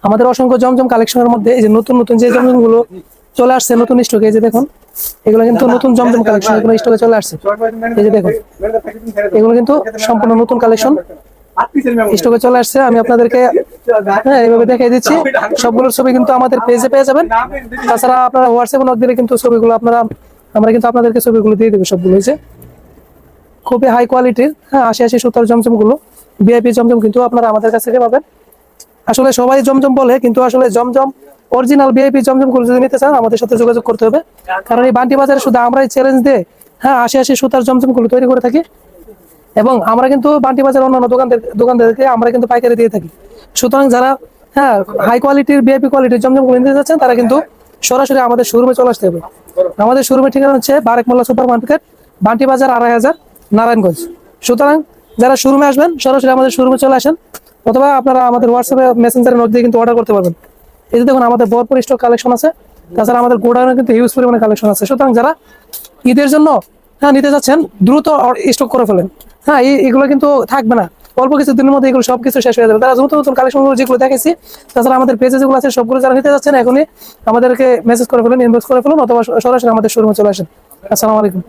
আমাদের অসংখ্য জমজম কালেকশনের মধ্যে এই যে নতুন নতুন যে জমজম গুলো চলে আসছে নতুন স্টকে, এই যে দেখুন এগুলো কিন্তু নতুন জমজম কালেকশন, এগুলো স্টকে চলে আসছে। এই যে দেখুন এগুলো কিন্তু সম্পূর্ণ নতুন কালেকশন স্টকে চলে আসছে। আমি আপনাদেরকে এইভাবে দেখিয়ে দিচ্ছি। সবগুলোর ছবি কিন্তু আমাদের পেজে পেয়ে যাবেন। তাছাড়া আপনারা হোয়াটসঅ্যাপে নক দিলে কিন্তু ছবিগুলো আমরা কিন্তু আপনাদেরকে ছবিগুলো দিয়ে দেবো সবগুলো। হয়েছে খুবই হাই কোয়ালিটির, হ্যাঁ 80 সুতার জমজম গুলো, ভিআইপি জমজম কিন্তু আপনারা আমাদের কাছ থেকে পাবেন। আসলে সবাই জমজম বলে, কিন্তু আসলে জমজম অরিজিনাল ভিআইপি জমজম গুলো যদি নিতে চান আমাদের সাথে যোগাযোগ করতে হবে। কারণ এই বান্টি বাজারে শুধু আমরাই চ্যালেঞ্জ দিয়ে, হ্যাঁ 80 সুতার জমজম গুলো তৈরি করে থাকি, এবং আমরা কিন্তু বান্টি বাজার অন্যান্য দোকানদারকে আমরা কিন্তু পাইকারি দিয়ে থাকি। সুতরাং যারা হ্যাঁ হাই কোয়ালিটির ভিআইপি কোয়ালিটির জমজম গুলো নিতে যাচ্ছেন তারা কিন্তু সরাসরি আমাদের শোরুমে চলে আসতে হবে। আমাদের শোরুমের ঠিকানা হচ্ছে বারেক মোল্লা সুপার মার্কেট, বান্টি বাজার 2500, নারায়ণগঞ্জ। সুতরাং যারা শোরুমে আসবেন সরাসরি আমাদের শোরুমে চলে আসেন, অথবা আপনারা আমাদের হোয়াটসঅ্যাপে মেসেঞ্জারে নোট দিয়ে কিন্তু অর্ডার করতে পারবেন। এই যে দেখুন আমাদের ভরপুর স্টক কালেকশন আছে। তাছাড়া আমাদের গোডাউনে কিন্তু হিউজ পরিমাণে কালেকশন আছে। সুতরাং যারা ঈদের জন্য হ্যাঁ নিতে যাচ্ছেন দ্রুত স্টক করে ফেলেন। হ্যাঁ এগুলো কিন্তু থাকবে না, অল্প কিছু দিনের মধ্যে এগুলো সবকিছু শেষ হয়ে যাবে। তারা নতুন নতুন কালেকশনগুলো যেগুলো দেখেছি, তাছাড়া আমাদের পেজে যেগুলো আছে সবগুলো যারা নিতে যাচ্ছেন এখনই আমাদেরকে মেসেজ করে ফেলেন, ইনবক্স করে ফেলুন, অথবা সরাসরি আমাদের শোরুমে চলে আসেন। আসসালামু আলাইকুম।